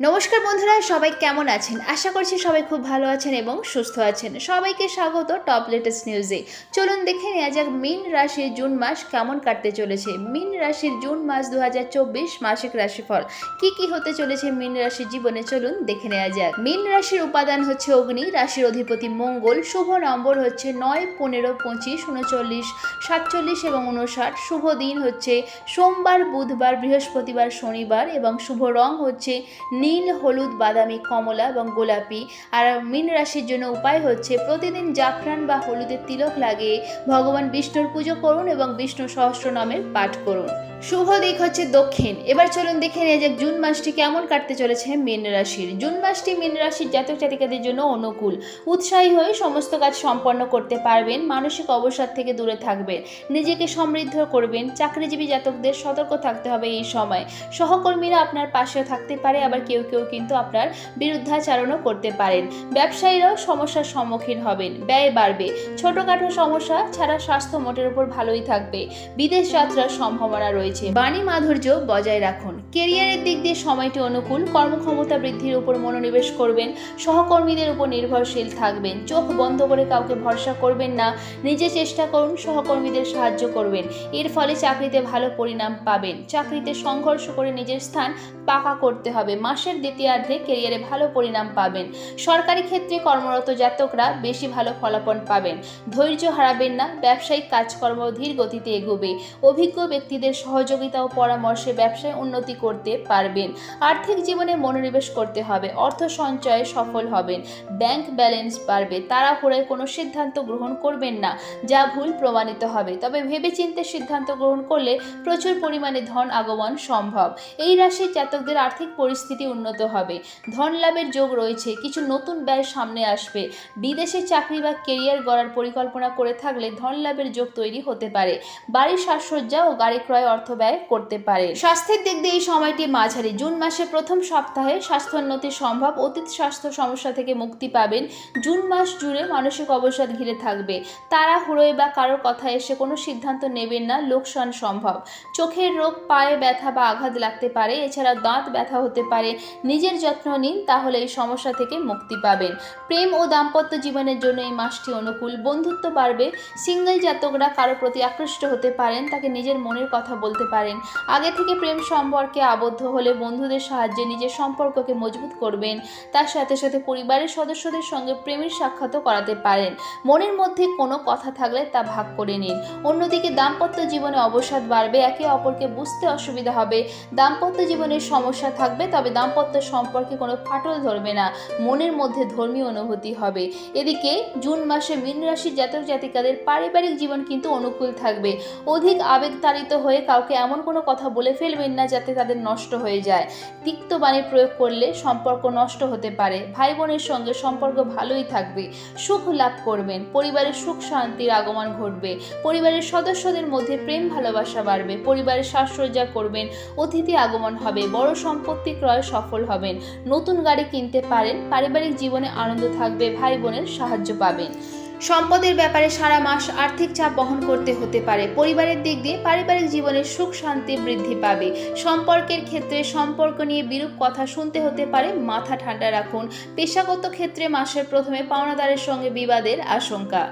নমস্কার বন্ধুরা, সবাই কেমন আছেন? আশা করছি সবাই খুব ভালো আছেন এবং সুস্থ আছেন। সবাইকে স্বাগত টপ লেটেস্ট নিউজে। চলুন দেখে নেওয়া যাক মীন রাশির জুন মাস কেমন কাটতে চলেছে। মীন রাশির জুন মাস 2024 মাসিক রাশিফল কি হতে চলেছে মীন রাশির জীবনে, চলুন দেখে নেওয়া যাক। মীন রাশির উপাদান হচ্ছে অগ্নি, রাশির অধিপতি মঙ্গল। শুভ নম্বর হচ্ছে 9, 15, 25, 39, 47 এবং 59। শুভ দিন হচ্ছে সোমবার, বুধবার, বৃহস্পতিবার, শনিবার এবং শুভ রং হচ্ছে নীল, হলুদ, বাদামি, কমলা এবং গোলাপি। আর মীন রাশির জন্য উপায় হচ্ছে প্রতিদিন জাফরান বা হলুদের তিলক লাগিয়ে ভগবান বিষ্ণুর পুজো করুন এবং বিষ্ণু সহস্রনামের পাঠ করুন। শুভ দিক হচ্ছে দক্ষিণ। এবার চলুন দেখে নেওয়া যাক জুন মাসটি কেমন কাটতে চলেছে মীন রাশির। জুন মাসটি মীন রাশির জাতক জাতিকাদের জন্য অনুকূল। উৎসাহী হয়ে সমস্ত কাজ সম্পন্ন করতে পারবেন। মানসিক অবসাদ থেকে দূরে থাকবেন, নিজেকে সমৃদ্ধ করবেন। চাকরিজীবী জাতকদের সতর্ক থাকতে হবে এই সময়। সহকর্মীরা আপনার পাশে থাকতে পারে, আবার কেউ কিন্তু আপনার বিরুদ্ধাচারণও করতে পারেন। ব্যবসায়ীরাও সমস্যার সম্মুখীন হবেন, ব্যয় বাড়বে। ছোটখাটো সমস্যা ছাড়া স্বাস্থ্য মোটের উপর ভালোই থাকবে। বিদেশ যাত্রার সম্ভাবনা রয়েছে। বাণী মাধুর্য বজায় রাখুন। কেরিয়ারের দিক দিয়ে সময়টি অনুকূল। কর্মক্ষমতা বৃদ্ধির উপর মনোনিবেশ করবেন। সহকর্মীদের উপর নির্ভরশীল থাকবেন। চোখ বন্ধ করে কাউকে ভরসা করবেন না। নিজে চেষ্টা করুন, সহকর্মীদের সাহায্য করবেন। এর ফলে চাকরিতে ভালো পরিণাম পাবেন। চাকরিতে সংঘর্ষ করে নিজের স্থান পাকা করতে হবে। মাসের দ্বিতীয়ার্ধে কেরিয়ারে ভালো পরিণাম পাবেন। সরকারি ক্ষেত্রে কর্মরত জাতকরা বেশি ভালো ফলাফল পাবেন। ধৈর্য হারাবেন না। ব্যবসায়িক কাজকর্ম ধীর গতিতে এগোবে। অভিজ্ঞ ব্যক্তিদের সহযোগিতা ও পরামর্শে ব্যবসায় উন্নতি করতে পারবেন। আর্থিক জীবনে মনোনিবেশ করতে হবে। অর্থ সঞ্চয়ে সফল হবেন। ব্যাংক ব্যালেন্স বাড়বে। তাড়াহুড়োয় কোনো সিদ্ধান্ত গ্রহণ করবেন না, যা ভুল প্রমাণিত হবে। তবে ভেবেচিন্তে সিদ্ধান্ত গ্রহণ করলে প্রচুর পরিমাণে ধন আগমন সম্ভব। এই রাশির জাতকদের আর্থিক পরিস্থিতি উন্নত হবে। ধন লাভের যোগ রয়েছে। কিছু নতুন ব্যয় সামনে আসবে। বিদেশে চাকরি বা কেরিয়ার গড়ার পরিকল্পনা করে থাকলে ধন লাভের যোগ তৈরি হতে পারে। বাড়ির সাজসজ্জা ও গাড়ি ক্রয় অর্থ ব্যয় করতে পারে। স্বাস্থ্যের দিক দিয়ে এই সময়টি মাঝারি। জুন মাসের প্রথম সপ্তাহে স্বাস্থ্যোন্নতি সম্ভব। অতীত স্বাস্থ্য সমস্যা থেকে মুক্তি পাবেন। জুন মাস জুড়ে মানসিক অবসাদ ঘিরে থাকবে। তাড়াহুড়োয় বা কারোর কথা এসে কোনো সিদ্ধান্ত নেবেন না, লোকসান সম্ভব। চোখের রোগ, পায়ে ব্যথা বা আঘাত লাগতে পারে। এছাড়া দাঁত ব্যথা হতে পারে। নিজের যত্ন নিন, তাহলে এই সমস্যা থেকে মুক্তি পাবেন। প্রেম ও দাম্পত্য জীবনের জন্য এই মাসটি অনুকূল। বন্ধুত্ব বাড়বে। সিঙ্গেল জাতকরা কারো প্রতি আকৃষ্ট হতে পারেন, তাকে নিজের মনের কথা বলতে পারেন। আগে থেকে প্রেম সম্পর্কে আবদ্ধ হলে বন্ধুদের সাহায্যে নিজের সম্পর্ককে মজবুত করবেন। তার সাথে সাথে পরিবারের সদস্যদের সঙ্গে প্রেমের সাক্ষাৎও করাতে পারেন। মনের মধ্যে কোনো কথা থাকলে তা ভাগ করে নিন। অন্যদিকে দাম্পত্য জীবনে অবসাদ বাড়বে। একে অপরকে বুঝতে অসুবিধা হবে। দাম্পত্য জীবনের সমস্যা থাকবে, তবে দাম্পত্য সম্পর্কে কোনো ফাটল ধরবে না। মনের মধ্যে ধর্মীয় অনুভূতি হবে। এদিকে জুন মাসে মীন রাশির জাতক জাতিকাদের পারিবারিক জীবন কিন্তু অনুকূল থাকবে। অধিক আবেগতাড়িত হয়ে কাউকে এমন কোনো কথা বলে ফেলবেন না যাতে তাদের নষ্ট হয়ে যায়। তিক্ত বাণী প্রয়োগ করলে সম্পর্ক নষ্ট হতে পারে। ভাই বোনের সঙ্গে সম্পর্ক ভালোই থাকবে। সুখ লাভ করবেন। পরিবারের সুখ শান্তির আগমন ঘটবে। পরিবারের সদস্যদের মধ্যে প্রেম ভালোবাসা বাড়বে। পরিবারের সাজসজ্জা করবেন। অতিথি আগমন হবে। বড় সম্পত্তি ক্রয় সফল হবেন। নতুন গাড়ি কিনতে পারেন। পারিবারিক জীবনে আনন্দ থাকবে। ভাই বোনের সাহায্য পাবেন। সম্পদের ব্যাপারে সারা মাস আর্থিক চাপ বহন করতে হতে পারে। পরিবারের দিক দিয়ে পারিবারিক জীবনের সুখ শান্তি বৃদ্ধি পাবে। সম্পর্কের ক্ষেত্রে সম্পর্ক নিয়ে বিরূপ কথা শুনতে হতে পারে, মাথা ঠান্ডা রাখুন। পেশাগত ক্ষেত্রে মাসের প্রথমে পাওনাদারের সঙ্গে বিবাদের আশঙ্কা।